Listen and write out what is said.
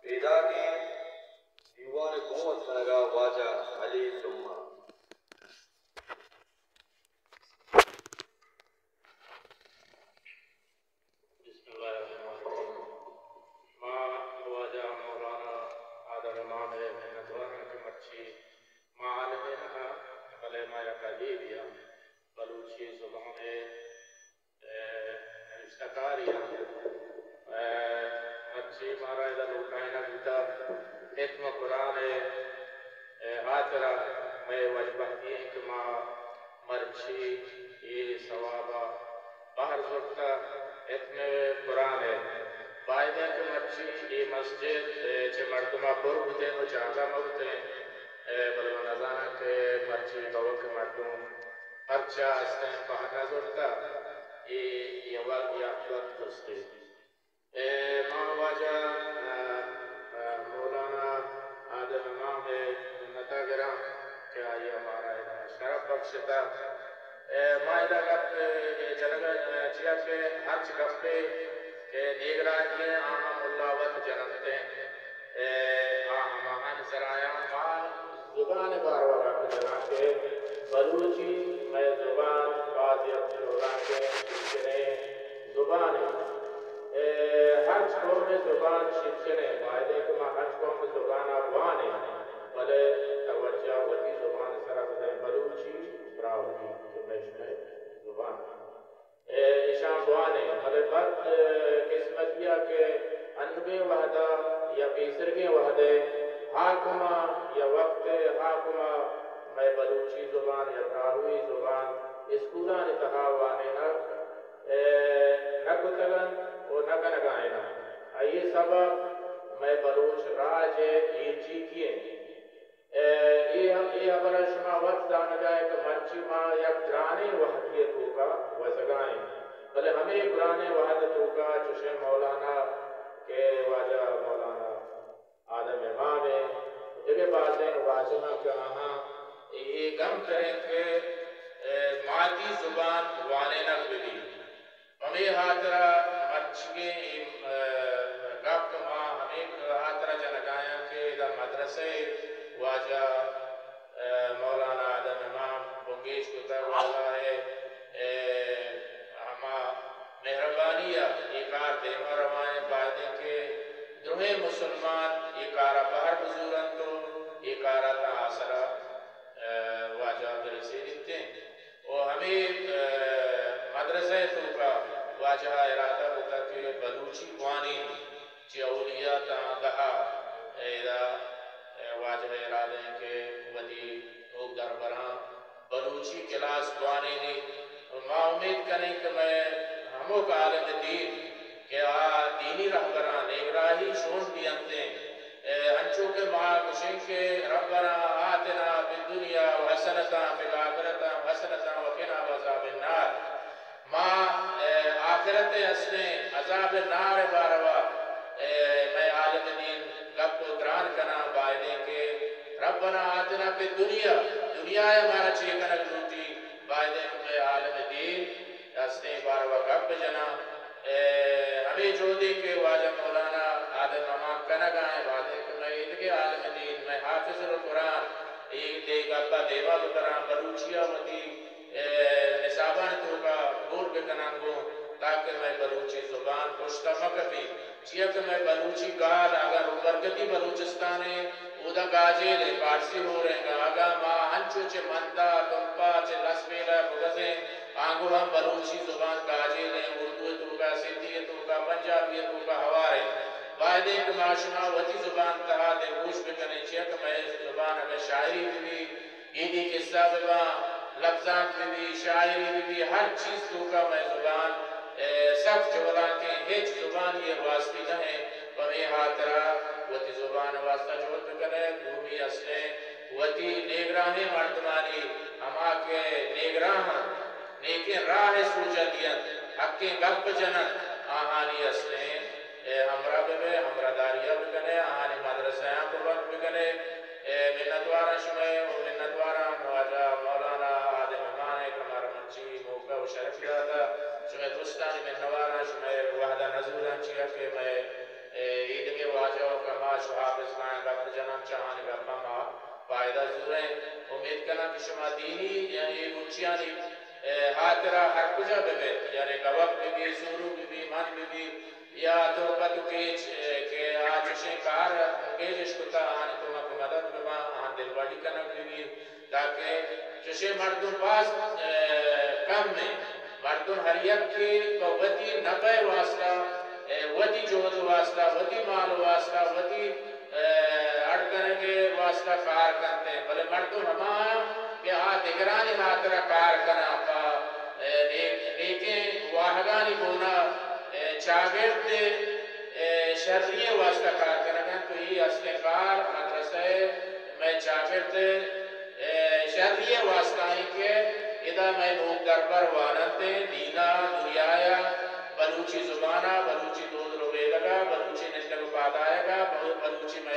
پیداکی دیوان قوت کنگا واجہ علی لما بسم اللہ الرحمن الرحیم ماں واجہ مولانا آدم امام محنت وانا کی مرچی ماں عالمینہ کلمہ یکالیبیا بلوچی زبان اشتکاریا مرچی مارا ادھا لوٹائنہ بیتا اتم قرآن آترا میں وجبہتی ہیں کہ ماں مرچی یہ ثوابہ باہر زرتا اتم قرآن بائدہ کہ مرچی یہ مسجد چھ مردمہ پر ہوتے ہیں چاہتا مگتے ہیں بلو نظانہ کہ مرچی بوک مردم پرچہ استیں باہر زرتا یہ وقت دستے ماں واجہ مولانا آدم امام منتا گرام کہ آئیے ہمارا شرف بخشتا ماں ادھا گپ جنگا چیا کہ ہرچ گپے کہ نیگرانی آہم اللہ وقت جنمتے آہم آہن سرایان ماں زبان بارورا کے جنا کے بلوچی میں زبان بازی اپنولا کے شکنے زبان ہرچ قوم میں زبان شکنے بائدے کہ ماں ہرچ قوم میں زبان آبوانے بلے توجہ وطی زبان سرا بدائیں بلوچی براوی جمعش میں زبان اشان بوانے بلے بد قسمت کیا کہ انبے وحدہ یا پیسرگے وحدے حاکمہ یا وقت حاکمہ میں بلوچی زبان یا براوی زبان اسکولان اتحاوانے نہ کتگن اور نہ کنگائنا یہ سبب میں بلوچ راج یہ جی کیے یہ ہمارا شما وقت دانا جائے کہ مرچی ماں یا گرانے وحدیتوں کا وزگائیں بلے ہمیں گرانے وحدیتوں کا چشے مولانا کہ واجہ مولانا آدم امام ہے جگہ بازیں واجہاں کہ آہاں یہ گم کریں کہ مادی زبان وانے نقبلی ہمیں ہاترہ مرچگے گفت ماں ہمیں ہاترہ جنگایا کہ دا مدرسے واجہ مولانا آدم امام بنگیش کتا والا ہے ہما مہربانیہ یہ کار دیما روائیں بائدیں کہ دروہ مسلمان یہ کارا باہر بزورن تو یہ کارا تا آسرہ واجہ برسی دیتے ہیں اور ہمیں مدرسہ تو کا واجہ ارادہ ہوتا کہ بلوچی وانی چی اولیاء تا دہا ایدہ واجہ ارادہ ہیں کہ ودی اوگ دربران بلوچی کلاس وانی نہیں ما امید کریں کہ میں ہموں کا عالم دین کہ دینی رہبران اگراہی شون بھی انتے ہنچو کے ماں کشیں کہ ربنا آتنا فی الدنیا وحسنتا فی الآخرتا وحسنتا وقنا وعذاب النار ماں آخرت اسلیں عذاب نار باروا میں عالم دین گپ کو تران کنا بائدے کے ربنا آتنا فی الدنیا دنیا ہمارا چیکنک لوٹی بائدے میں عالم دین اسلیں باروا گپ جنا ہمیں جو دے کہ واجہ مولانا آدم امام کنگائیں بائدے کہ میں ادھے عالم دین میں حافظ القرآن ایک دے گپا دیوا بکران بلوچیا مدی نصابان تو کا گور بکنانگو تاکہ میں بلوچی زبان پشتا مکبی چیا کہ میں بلوچی گال اگر برگتی بلوچستانے اودا گاجے لے پارسی ہو رہے گا اگا ماں ہنچو چے مندہ کمپا چے لسپیلہ بگزیں آنگو ہم بلوچی زبان گاجے لیں اردو تو کا سندھی تو کا پنجابی تو کا ہوارے وعدے کہ معاشمہ وطی زبان تہا دے گوش بکنے چیا کہ میں زبان اگر شاعری بھی یہ قصہ بھی لفظان بھی شاعری بھی ہر چیز تو کا میں زبان سب جولا کے ہیچ زبان یہ واسطی نہ ہے ومی ہاترہ وطی زبان واسطہ جو بکنے دومی اسلیں وطی نیگراہ مردمانی ہما کے نیگراہ نیکیں راہ سوچا دیا حق کے گپ جنن آہانی اسلیں ہمرا بے ہمرا داریا بکنے آہانی مدرسیاں کو وقت بکنے منتوارا شمائے و منتوارا مواجہ مولانا آدم امان کمارا منچی موقع و شرف یادا شمائے دوستانی منوارا شمائے وحدہ نظورا چیا کہ میں عید کے واجہ و کمال نماز و حافظ کھائیں گا جنم چاہاں گا پما فائدہ ضروریں امید کرنا کہ شما دینی یعنی بچیانی حاضرہ ہر کجا بے یعنی گوک بھی سورو بھی من بھی یا تو پتو کہ آج کار انگیجش کتا آن تمہیں مدد بما آن دل بڑی کنک بھی تاکہ چشے مردم باز کم میں مردم ہر یک کی وطی نبے واسطہ وطی جہد واسطہ وطی مال واسطہ وطی اڑکنے کے واسطہ کار کرتے ہیں بلے مردم ہمارا کہ دگرانی حاضرہ کار کرنا پا لیکن واحگانی بونا چاگرد شرعی واسطہ کار کرنا تو یہ اصل کار مدرسہ میں چاگرد شرعی واسطہ ہی کہ ادا میں لوگ دربر وانتے دینا دنیایا بلوچی زبانہ بلوچی دود روے لگا بلوچی نشتگ پاد آئے گا بلوچی میں